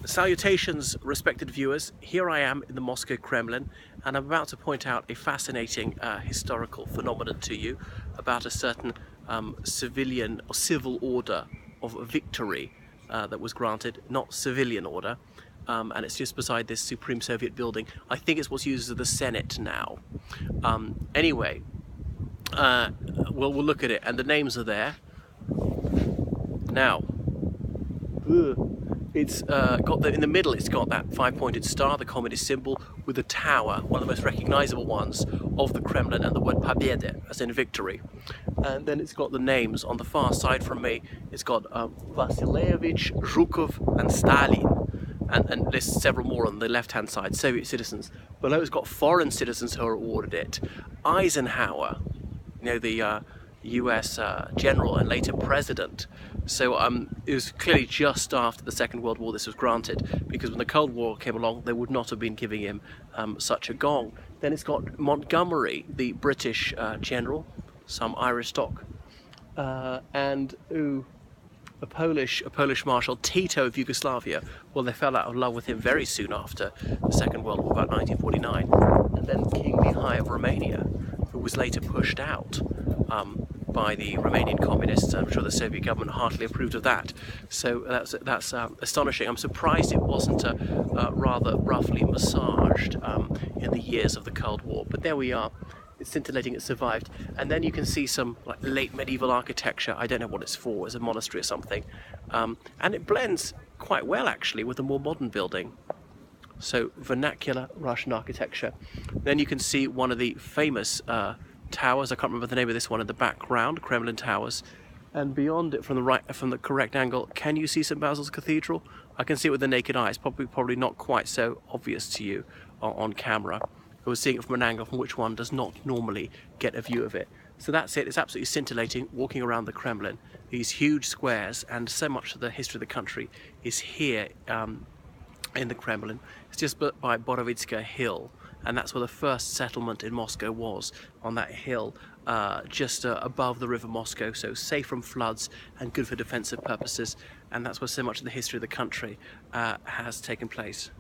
Salutations, respected viewers. Here I am in the Moscow Kremlin, and I'm about to point out a fascinating historical phenomenon to you about a certain civilian or civil order of victory that was granted, not civilian order, and it's just beside this Supreme Soviet building. I think it's what's used as the Senate now. Anyway, we'll look at it, and the names are there. Now, it's got in the middle. It's got that five-pointed star, the communist symbol, with a tower, one of the most recognizable ones of the Kremlin, and the word "Победа," as in victory. And then it's got the names on the far side from me. It's got Vasilievich, Zhukov, and Stalin, and there's several more on the left-hand side, Soviet citizens. Below it's got foreign citizens who are awarded it. Eisenhower, you know, the US general and later president. So it was clearly just after the Second World War this was granted, because when the Cold War came along they would not have been giving him such a gong. Then it's got Montgomery, the British general, some Irish stock, and a Polish marshal, Tito of Yugoslavia. Well, they fell out of love with him very soon after the Second World War, about 1949. And then King Mihai of Romania, who was later pushed out by the Romanian communists. I'm sure the Soviet government heartily approved of that. So that's astonishing. I'm surprised it wasn't rather roughly massaged in the years of the Cold War. But there we are. It's scintillating, it survived. And then you can see some like late medieval architecture. I don't know what it's for, it's a monastery or something. And it blends quite well actually with a more modern building. So vernacular Russian architecture. Then you can see one of the famous towers. I can't remember the name of this one in the background, Kremlin Towers. And beyond it, from the correct angle, can you see St. Basil's Cathedral? I can see it with the naked eye. It's probably not quite so obvious to you on camera. I was seeing it from an angle from which one does not normally get a view of it. So that's it. It's absolutely scintillating walking around the Kremlin. These huge squares, and so much of the history of the country is here in the Kremlin. It's just by Borovitska Hill, and that's where the first settlement in Moscow was, on that hill just above the river Moscow, so safe from floods and good for defensive purposes, and that's where so much of the history of the country has taken place.